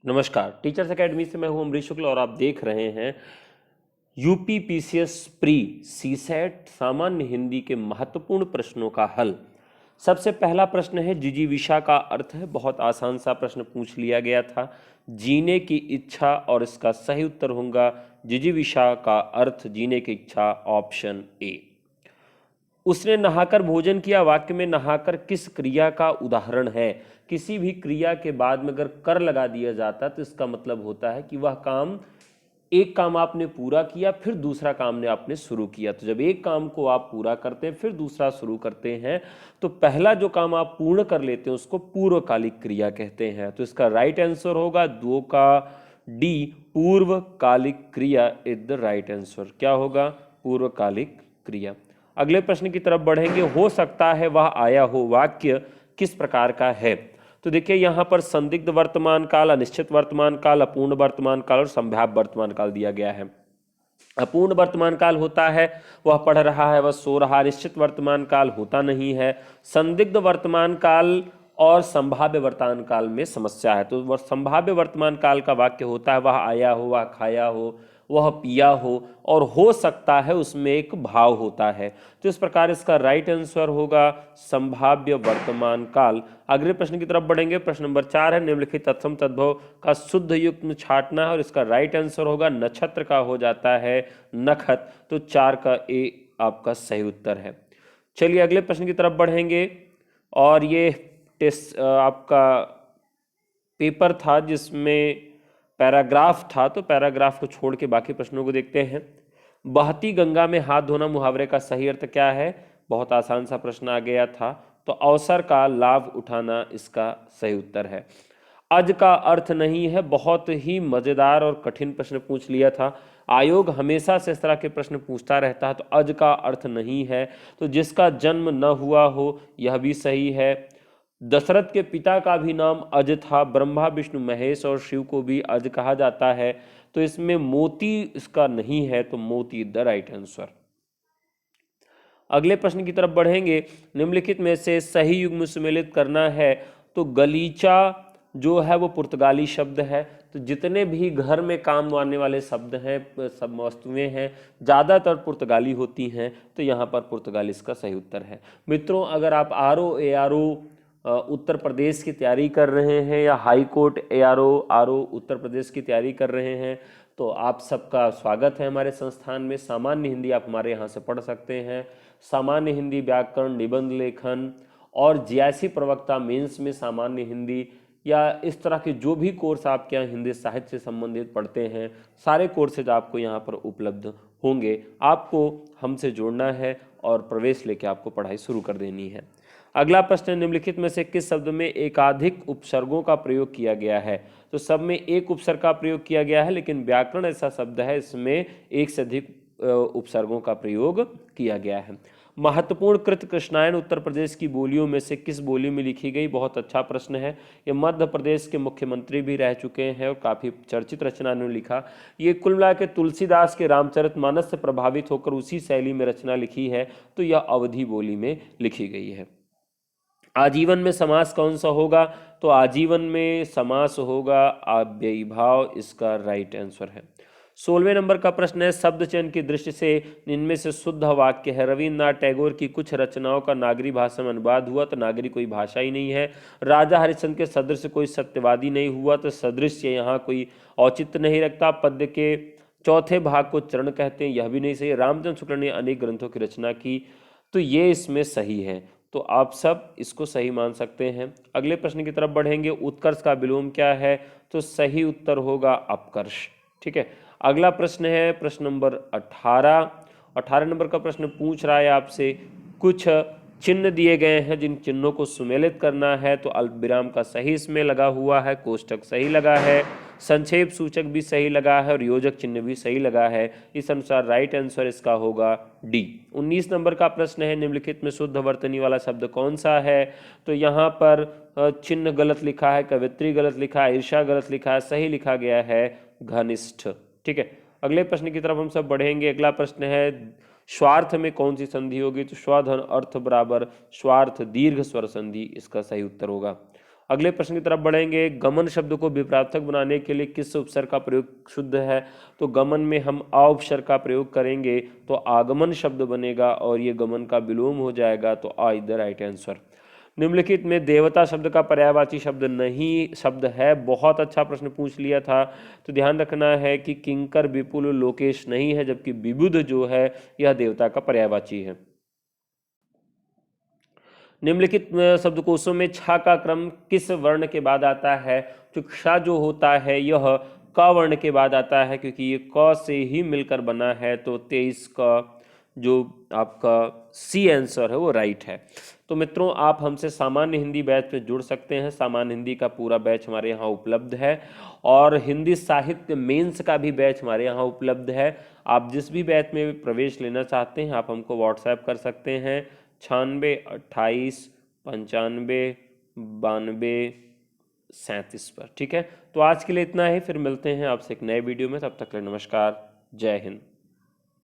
नमस्कार, teachers academy से मैं हूं अमरीश शुक्ल और आप देख रहे हैं यूपी पीसीएस प्री सीसेट सामान्य हिंदी के महत्वपूर्ण प्रश्नों का हल। सबसे पहला प्रश्न है जिजीविषा का अर्थ है। बहुत आसान सा प्रश्न पूछ लिया गया था, जीने की इच्छा, और इसका सही उत्तर होगा जिजीविषा का अर्थ जीने की इच्छा, ऑप्शन ए। उसने नहाकर भोजन किया, वाक्य में नहाकर किस क्रिया का उदाहरण है? किसी भी क्रिया के बाद में अगर कर लगा दिया जाता तो इसका मतलब होता है कि वह काम, एक काम आपने पूरा किया फिर दूसरा काम ने आपने शुरू किया। तो जब एक काम को आप पूरा करते हैं फिर दूसरा शुरू करते हैं तो पहला जो काम आप पूर्ण कर लेते हैं उसको पूर्वकालिक क्रिया कहते हैं। तो इसका राइट आंसर होगा 2 का डी, पूर्वकालिक क्रिया इज द राइट आंसर। क्या होगा? पूर्वकालिक क्रिया। अगले प्रश्न की तरफ बढ़ेंगे। हो सकता है वह आया हो, वाक्य किस प्रकार का है? तो देखिए यहाँ पर संदिग्ध वर्तमान काल, अनिश्चित वर्तमान काल, अपूर्ण वर्तमान काल और संभाव्य वर्तमान काल दिया गया है। अपूर्ण वर्तमान काल होता है वह पढ़ रहा है, वह सो रहा। निश्चित वर्तमान काल होता नहीं है। संदिग्ध वर्तमान काल और संभाव्य वर्तमान काल में समस्या है। तो वह संभाव्य वर्तमान काल का वाक्य होता है वह आया हो, वह खाया हो, वह पिया हो, और हो सकता है उसमें एक भाव होता है। तो इस प्रकार इसका राइट आंसर होगा संभाव्य वर्तमान काल। अगले प्रश्न की तरफ बढ़ेंगे। प्रश्न नंबर 4 है निम्नलिखित तत्सम तद्भव का शुद्ध युग्म छांटना है, और इसका राइट आंसर होगा नक्षत्र का हो जाता है नखत। तो 4 का ए आपका सही उत्तर है। चलिए अगले प्रश्न की तरफ बढ़ेंगे, और ये टेस्ट आपका पेपर था जिसमें पैराग्राफ था, तो पैराग्राफ को छोड़ के बाकी प्रश्नों को देखते हैं। बहती गंगा में हाथ धोना मुहावरे का सही अर्थ क्या है? बहुत आसान सा प्रश्न आ गया था, तो अवसर का लाभ उठाना इसका सही उत्तर है। अज का अर्थ नहीं है, बहुत ही मजेदार और कठिन प्रश्न पूछ लिया था। आयोग हमेशा से इस तरह के प्रश्न पूछता रहता है। तो अज का अर्थ नहीं है, तो जिसका जन्म न हुआ हो यह भी सही है। दशरथ के पिता का भी नाम अज था। ब्रह्मा, विष्णु, महेश और शिव को भी अज कहा जाता है। तो इसमें मोती इसका नहीं है, तो मोती द राइट आंसर। अगले प्रश्न की तरफ बढ़ेंगे। निम्नलिखित में से सही युग्म सुमेलित करना है। तो गलीचा जो है वो पुर्तगाली शब्द है। तो जितने भी घर में काम आने वाले शब्द हैं, सब वस्तुएं हैं, ज़्यादातर पुर्तगाली होती हैं। तो यहाँ पर पुर्तगाली इसका सही उत्तर है। मित्रों, अगर आप ARO उत्तर प्रदेश की तैयारी कर रहे हैं या high court ARO Uttar Pradesh की तैयारी कर रहे हैं, तो आप सबका स्वागत है हमारे संस्थान में। सामान्य हिंदी आप हमारे यहाँ से पढ़ सकते हैं। सामान्य हिंदी, व्याकरण, निबंध लेखन और JIC प्रवक्ता मेंस में सामान्य हिंदी, या इस तरह के जो भी कोर्स आपके यहाँ हिंदी साहित्य से संबंधित पढ़ते हैं, सारे कोर्सेज आपको यहाँ पर उपलब्ध होंगे। आपको हमसे जुड़ना है और प्रवेश लेके आपको पढ़ाई शुरू कर देनी है। अगला प्रश्न, निम्नलिखित में से किस शब्द में एकाधिक उपसर्गों का प्रयोग किया गया है? तो सब में एक उपसर्ग का प्रयोग किया गया है, लेकिन व्याकरण ऐसा शब्द है इसमें एक से अधिक उपसर्गों का प्रयोग किया गया है। महत्वपूर्ण कृत कृष्णायन उत्तर प्रदेश की बोलियों में से किस बोली में लिखी गई? बहुत अच्छा प्रश्न है। ये मध्य प्रदेश के मुख्यमंत्री भी रह चुके हैं और काफ़ी चर्चित रचना ने लिखा। ये कुल मिला के तुलसीदास के रामचरितमानस से प्रभावित होकर उसी शैली में रचना लिखी है। तो यह अवधी बोली में लिखी गई है। आजीवन में समास कौन सा होगा? तो आजीवन में समास होगा अव्ययीभाव, इसका राइट आंसर है। 16वें नंबर का प्रश्न है शब्द चयन की दृष्टि से इनमें से शुद्ध वाक्य है। रविन्द्रनाथ टैगोर की कुछ रचनाओं का नागरी भाषा में अनुवाद हुआ, तो नागरी कोई भाषा ही नहीं है। राजा हरिश्चंद्र के सदृश कोई सत्यवादी नहीं हुआ, तो सदृश यहाँ कोई औचित्य नहीं रखता। पद्य के चौथे भाग को चरण कहते हैं, यह भी नहीं सही। रामचंद्र शुक्ल ने अनेक ग्रंथों की रचना की, तो ये इसमें सही है। तो आप सब इसको सही मान सकते हैं। अगले प्रश्न की तरफ बढ़ेंगे। उत्कर्ष का विलोम क्या है? तो सही उत्तर होगा अपकर्ष। ठीक है। अगला प्रश्न है प्रश्न नंबर 18 नंबर का प्रश्न पूछ रहा है आपसे, कुछ चिन्ह दिए गए हैं जिन चिन्हों को सुमेलित करना है। तो अल्पविराम का सही इसमें लगा हुआ है, कोष्टक सही लगा है, संक्षेप सूचक भी सही लगा है और योजक चिन्ह भी सही लगा है। इस अनुसार राइट आंसर इसका होगा डी। 19 नंबर का प्रश्न है निम्नलिखित में शुद्ध वर्तनी वाला शब्द कौन सा है? तो यहाँ पर चिन्ह गलत लिखा है, कवित्री गलत लिखा है, ईर्षा गलत लिखा है, सही लिखा गया है घनिष्ठ। ठीक है। अगले प्रश्न की तरफ हम सब बढ़ेंगे। अगला प्रश्न है स्वार्थ में कौन सी संधि होगी? तो स्वाधन अर्थ बराबर स्वार्थ दीर्घ स्वर संधि, इसका सही उत्तर होगा। अगले प्रश्न की तरफ बढ़ेंगे। गमन शब्द को विप्रार्थक बनाने के लिए किस उपसर्ग का प्रयोग शुद्ध है? तो गमन में हम आ उपसर्ग का प्रयोग करेंगे तो आगमन शब्द बनेगा और ये गमन का विलोम हो जाएगा, तो आ इज द राइट आंसर। निम्नलिखित में देवता शब्द का पर्यायवाची शब्द नहीं शब्द है। बहुत अच्छा प्रश्न पूछ लिया था, तो ध्यान रखना है कि किंकर, विपुल, लोकेश नहीं है, जबकि विबुध जो है यह देवता का पर्यायवाची है। निम्नलिखित शब्दकोशों में छ का क्रम किस वर्ण के बाद आता है? तो क्ष जो होता है यह क वर्ण के बाद आता है, क्योंकि ये क से ही मिलकर बना है, तो 23 का जो आपका सी आंसर है वो राइट है। तो मित्रों, आप हमसे सामान्य हिंदी बैच पे जुड़ सकते हैं। सामान्य हिंदी का पूरा बैच हमारे यहाँ उपलब्ध है और हिंदी साहित्य मेंस का भी बैच हमारे यहाँ उपलब्ध है। आप जिस भी बैच में प्रवेश लेना चाहते हैं आप हमको व्हाट्सएप कर सकते हैं 96 28 95 92 37 पर। ठीक है, तो आज के लिए इतना ही, फिर मिलते हैं आपसे एक नए वीडियो में। तब तक के लिए नमस्कार, जय हिंद।